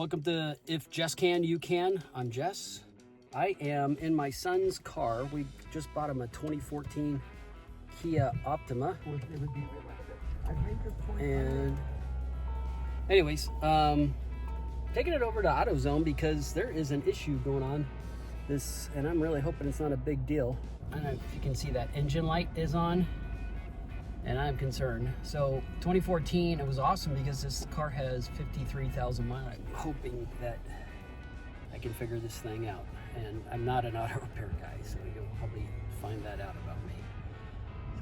Welcome to If Jess Can, You Can. I'm Jess. I am in my son's car. We just bought him a 2014 Kia Optima. And anyways, taking it over to AutoZone because there is an issue going on. And I'm really hoping it's not a big deal. I don't know if you can see that engine light is on, and I'm concerned. So 2014, it was awesome because this car has 53,000 miles. I'm hoping that I can figure this thing out. And I'm not an auto repair guy, so you'll probably find that out about me.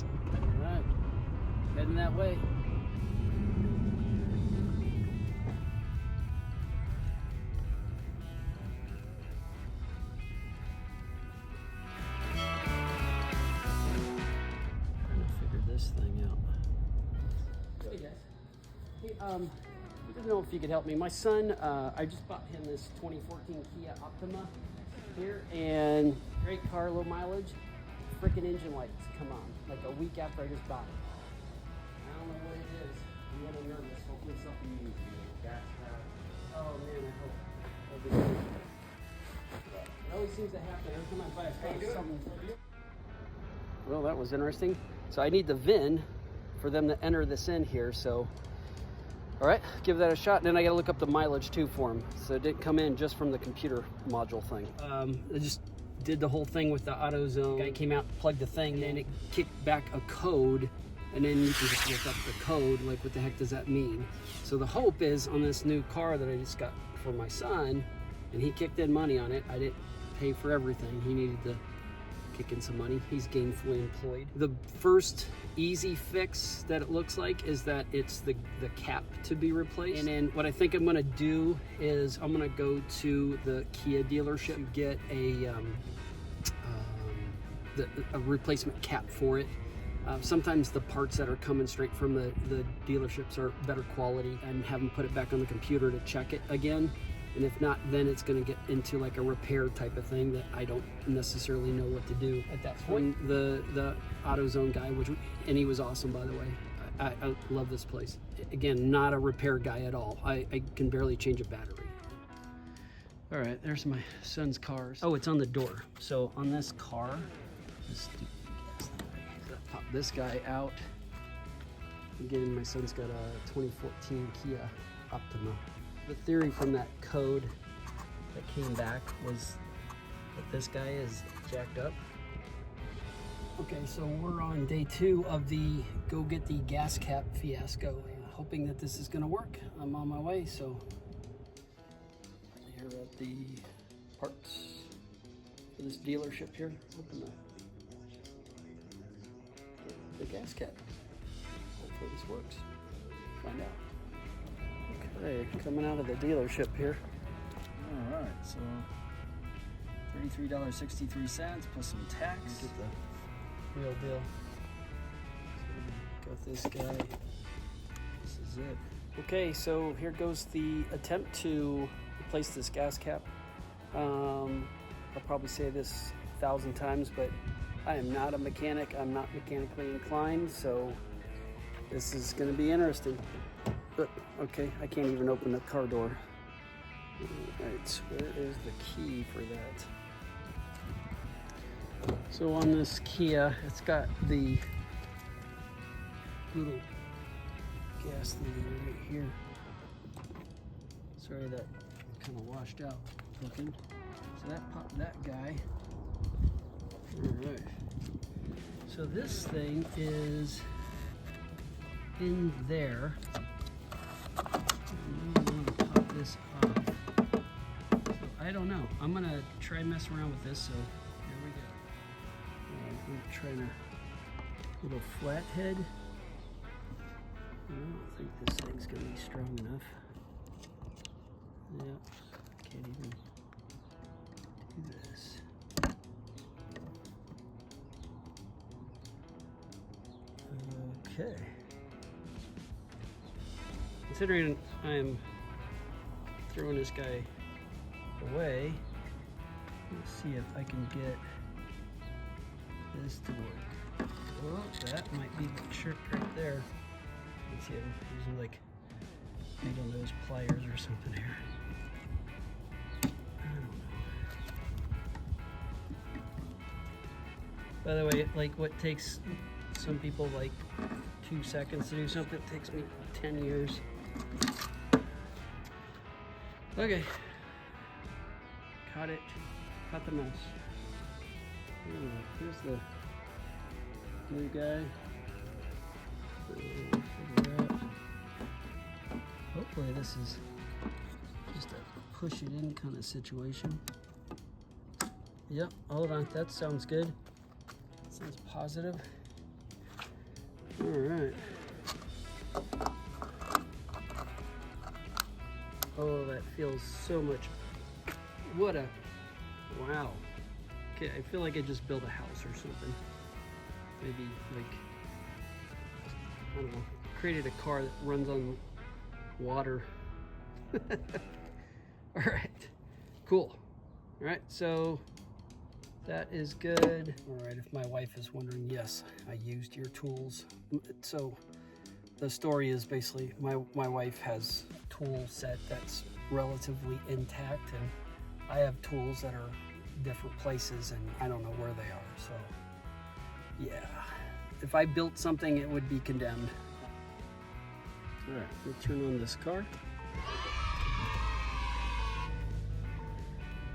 So, all right, heading that way. This thing out. Hey guys. Hey, I don't know if you could help me. My son, I just bought him this 2014 Kia Optima here, and great car, low mileage. Freaking engine lights come on like a week after I just bought it. I don't know what it is. I'm a little nervous. Hopefully something new. Gas power. Oh man, I hope. It always seems to happen every time I buy a car. Something. Well, that was interesting. So I need the VIN for them to enter this in here. So, all right, give that a shot. And then I got to look up the mileage too for them. So it didn't come in just from the computer module thing. I just did the whole thing with the AutoZone. Guy came out, plugged the thing, and it kicked back a code. And then you can just look up the code. Like, what the heck does that mean? So the hope is on this new car that I just got for my son, and he kicked in money on it. I didn't pay for everything. He needed to kick in some money. He's gainfully employed. The first easy fix that it looks like is that it's the cap to be replaced. And then what I think I'm gonna do is I'm gonna go to the Kia dealership and get a replacement cap for it. Sometimes the parts that are coming straight from the dealerships are better quality, and have them put it back on the computer to check it again. And if not, then it's going to get into like a repair type of thing that I don't necessarily know what to do at that point. The AutoZone guy, and he was awesome, by the way. I love this place. Again, not a repair guy at all. I can barely change a battery. All right, there's my son's cars. Oh, it's on the door. So on this car, pop this guy out. Again, my son's got a 2014 Kia Optima. The theory from that code that came back was that this guy is jacked up. Okay, so we're on day 2 of the go get the gas cap fiasco. Hoping that this is gonna work. I'm on my way, so here at the parts for this dealership here. Open the gas cap. Hopefully this works. Find out. Okay, coming out of the dealership here. All right, so $33.63 plus some tax. Get the real deal. So got this guy. This is it. Okay, so here goes the attempt to replace this gas cap. I'll probably say this 1,000 times, but I am not a mechanic. I'm not mechanically inclined, so this is going to be interesting. But, okay, I can't even open the car door. Alright, where is the key for that? So on this Kia, it's got the little gas thing right here. Sorry, that kind of washed out looking. So that popped that guy. Alright. So this thing is in there. I'm gonna pop this off. So I don't know. I'm gonna try and mess around with this. So here we go. I'm trying a little flathead. I don't think this thing's gonna be strong enough. Yep. Can't even do this. Okay. Considering I'm throwing this guy away, let's see if I can get this to work. Well, that might be the trick right there. Let's see, I'm using like needle nose pliers or something here. By the way, like what takes some people like 2 seconds to do something, takes me 10 years. Okay. Caught it. Caught the mouse. Here's the blue guy. Hopefully this is just a push it in kind of situation. Yep, hold on, that sounds good. Sounds positive. All right. Oh, that feels so much. What a, wow. Okay, I feel like I just built a house or something. Maybe like, I don't know, created a car that runs on water. All right, cool. All right, so that is good. All right, if my wife is wondering, yes, I used your tools. So the story is basically my wife has a tool set that's relatively intact, and I have tools that are different places and I don't know where they are. So yeah, if I built something, it would be condemned. All right, we'll turn on this car.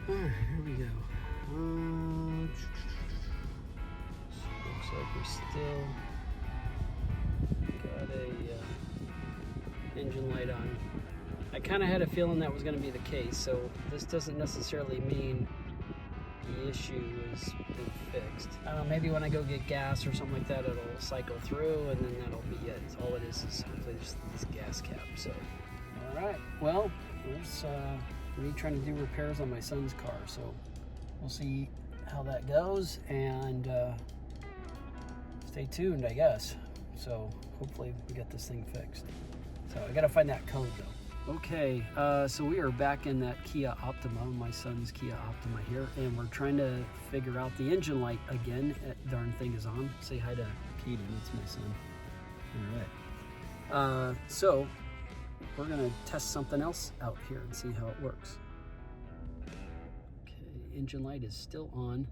All right, here we go. Looks like we still got a engine light on. I kind of had a feeling that was going to be the case, so this doesn't necessarily mean the issue is been fixed. I don't know, maybe when I go get gas or something like that, it'll cycle through and then that'll be it. All it is hopefully just this gas cap. So, all right, well, there's me trying to do repairs on my son's car, so we'll see how that goes, and stay tuned, I guess. So hopefully we get this thing fixed. So I gotta find that code though. Okay, so we are back in that Kia Optima, my son's Kia Optima here, and we're trying to figure out the engine light again. That darn thing is on. Say hi to Kaden, that's my son. All right. So we're gonna test something else out here and see how it works. Okay, engine light is still on.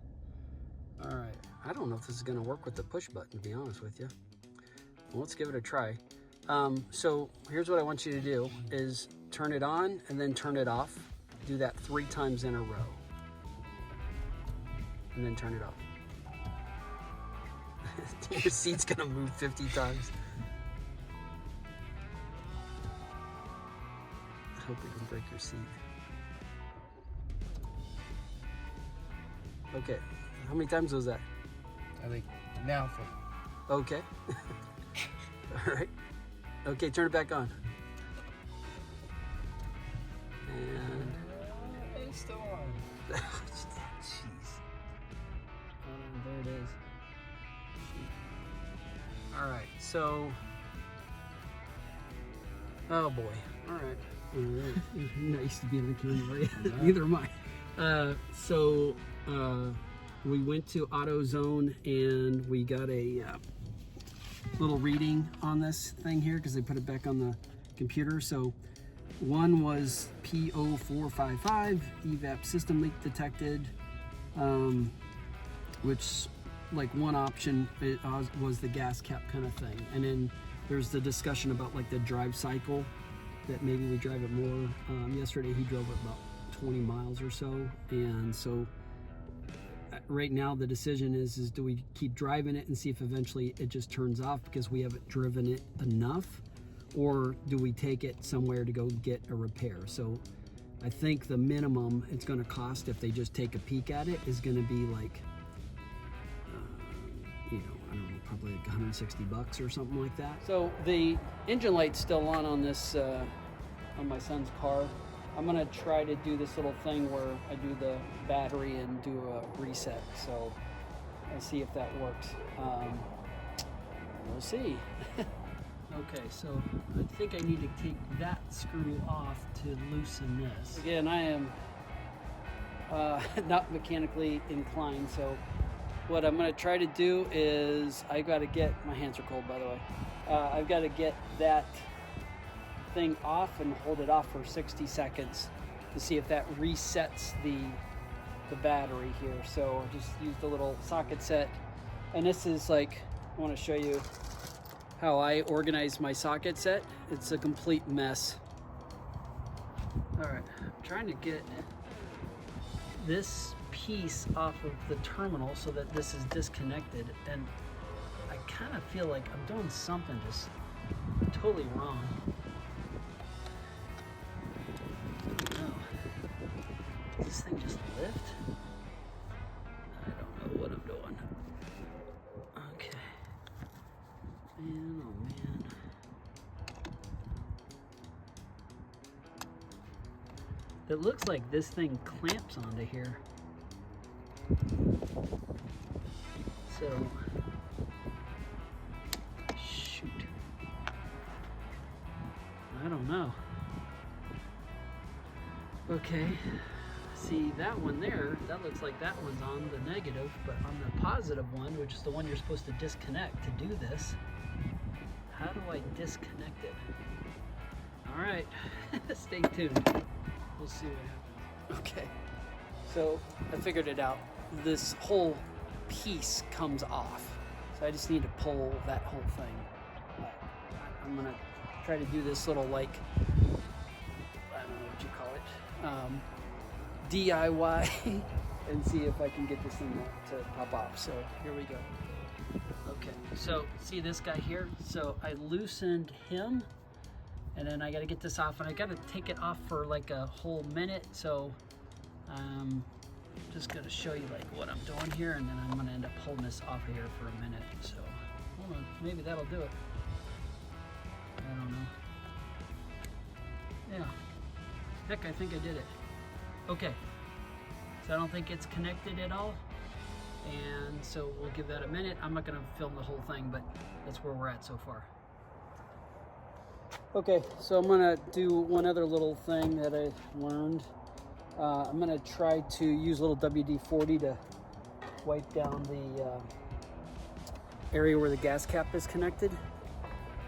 All right, I don't know if this is gonna work with the push button, to be honest with you. Well, let's give it a try. So here's what I want you to do is turn it on and then turn it off. Do that 3 times in a row. And then turn it off. Your seat's gonna move 50 times. I hope we don't break your seat. Okay, how many times was that? I think now for. Okay. All right. Okay, turn it back on. And It's still on. jeez. There it is. All right, so. Oh boy. All right. All right. Nice to be on the camera, right? Neither am I. So we went to AutoZone and we got a little reading on this thing here because they put it back on the computer. So one was P0455, evap system leak detected, which like one option was the gas cap kind of thing. And then there's the discussion about like the drive cycle, that maybe we drive it more. Yesterday he drove it about 20 miles or so, and so right now the decision is do we keep driving it and see if eventually it just turns off because we haven't driven it enough, or do we take it somewhere to go get a repair? So I think the minimum it's going to cost if they just take a peek at it is going to be like I don't know, probably like 160 bucks or something like that. So the engine light's still on this on my son's car. I'm gonna try to do this little thing where I do the battery and do a reset. So I'll see if that works. We'll see. Okay, so I think I need to take that screw off to loosen this. Again, I am not mechanically inclined, so what I'm gonna try to do is I gotta get, my hands are cold by the way, I've got to get that thing off and hold it off for 60 seconds to see if that resets the battery here. So I just used a little socket set And this is like, I want to show you how I organize my socket set. It's a complete mess. All right, I'm trying to get this piece off of the terminal so that this is disconnected, and I kind of feel like I'm doing something just totally wrong. Oh. Does this thing just lift? I don't know what I'm doing. Okay. Man, oh man. It looks like this thing clamps onto here. So, shoot. I don't know. Okay. See, that one there, that looks like that one's on the negative, but on the positive one, which is the one you're supposed to disconnect to do this, how do I disconnect it? All right, stay tuned. We'll see what happens. Okay, so I figured it out. This whole piece comes off, so I just need to pull that whole thing. I'm gonna try to do this little, like, I don't know what you call it, DIY and see if I can get this thing to pop off. So here we go. Okay, so see this guy here? So I loosened him, and then I got to get this off, and I got to take it off for like a whole minute. So just going to show you like what I'm doing here, and then I'm going to end up holding this off of here for a minute. So hold on, maybe that'll do it. I don't know. Yeah, heck, I think I did it. Okay, so I don't think it's connected at all, and so we'll give that a minute. I'm not going to film the whole thing, but that's where we're at so far. Okay, so I'm going to do one other little thing that I learned. I'm going to try to use a little WD-40 to wipe down the area where the gas cap is connected.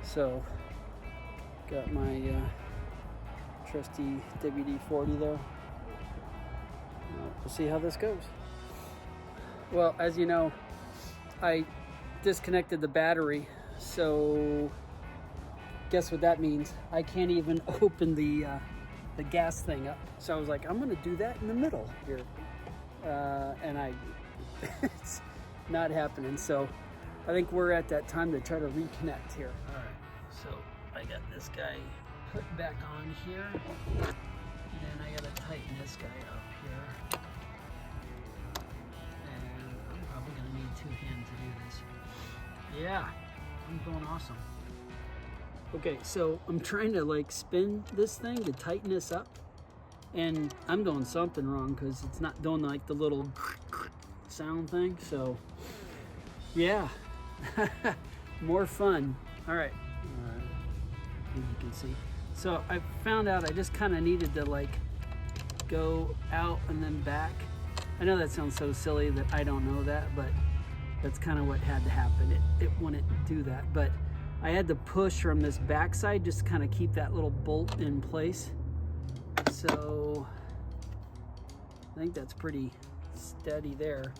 So, got my trusty WD-40 there. We'll see how this goes. Well, as you know, I disconnected the battery, so guess what that means? I can't even open the gas thing up. So I was like, I'm gonna do that in the middle here, and it's not happening. So I think we're at that time to try to reconnect here. All right, so I got this guy put back on here, and I gotta tighten this guy up here. And I'm probably gonna need two hands to do this. Yeah, I'm doing awesome. Okay, so I'm trying to like spin this thing to tighten this up, and I'm doing something wrong because it's not doing like the little sound thing. So yeah, more fun. All right, as you can see. So I found out I just kind of needed to like go out and then back. I know that sounds so silly that I don't know that, but that's kind of what had to happen. It wouldn't do that, but I had to push from this backside just to kind of keep that little bolt in place. So I think that's pretty steady there.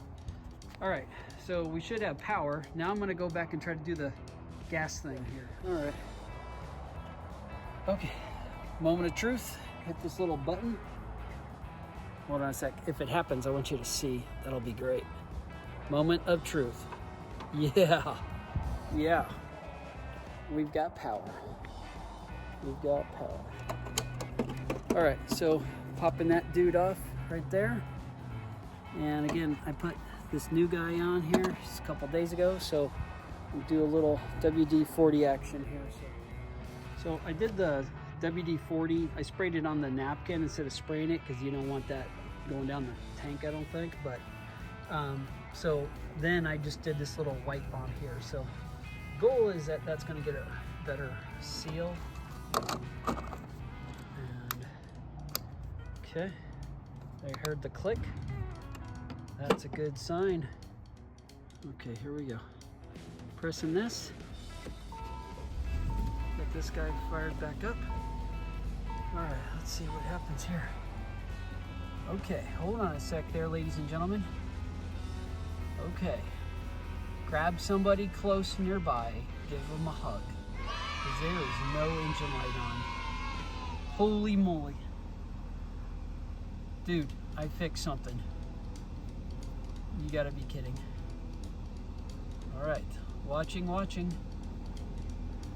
All right, so we should have power. Now I'm gonna go back and try to do the gas thing here. All right. Okay, moment of truth. Hit this little button. Hold on a sec. If it happens, I want you to see. That'll be great. Moment of truth. Yeah. Yeah. We've got power. We've got power. All right, so popping that dude off right there. And again, I put this new guy on here just a couple days ago, so we'll do a little WD-40 action here. So I did the WD-40. I sprayed it on the napkin instead of spraying it because you don't want that going down the tank, I don't think. But so then I just did this little wipe on here. So goal is that that's going to get a better seal. And okay, I heard the click. That's a good sign. Okay, here we go. Pressing this. Get this guy fired back up. All right, let's see what happens here. Okay, hold on a sec there, ladies and gentlemen. Okay, grab somebody close nearby, give them a hug. Because there is no engine light on. Holy moly. Dude, I fixed something. You gotta be kidding. Alright, watching.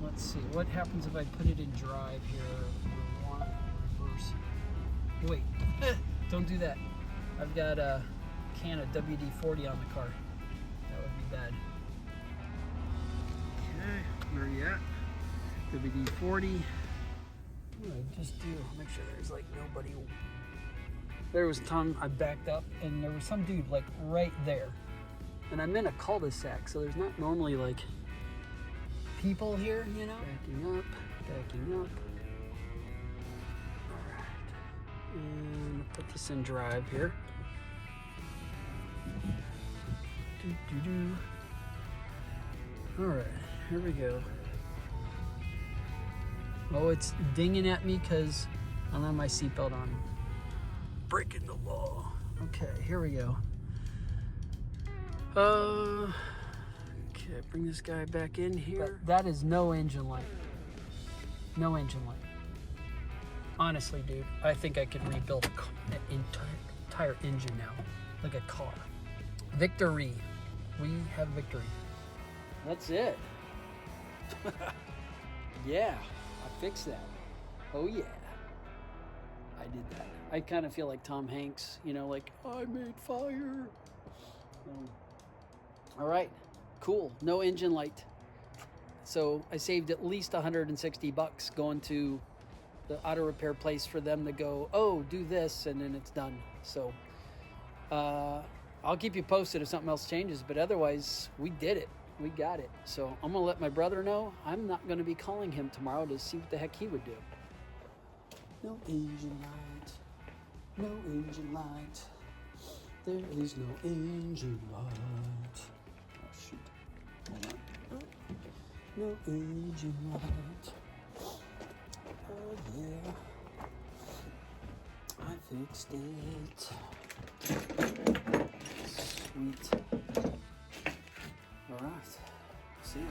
Let's see, what happens if I put it in drive here? Reverse. Wait, don't do that. I've got a can of WD-40 on the car. That would be bad. Okay, where are you at? WD-40. What do I just do? Make sure there's like nobody. There was a time I backed up and there was some dude like right there. And I'm in a cul-de-sac, so there's not normally like people here, you know? Backing up. All right. And put this in drive here. All right, here we go. Oh, it's dinging at me because I don't have my seatbelt on. Breaking the law. Okay, here we go. Okay, bring this guy back in here. That is no engine light. No engine light. Honestly, dude, I think I could rebuild an entire engine now, like a car. Victory. We have victory. That's it. Yeah, I fixed that. Oh yeah, I did that. I kind of feel like Tom Hanks, you know, like, I made fire. All right, cool. No engine light. So I saved at least $160 going to the auto repair place for them to go, oh, do this, and then it's done. So I'll keep you posted if something else changes, but otherwise, we did it. We got it. So I'm going to let my brother know. I'm not going to be calling him tomorrow to see what the heck he would do. No engine light. No engine light. There is no engine light. Oh, shoot. Hold on. No engine light. Oh, yeah. I fixed it. Sweet. All right. See you.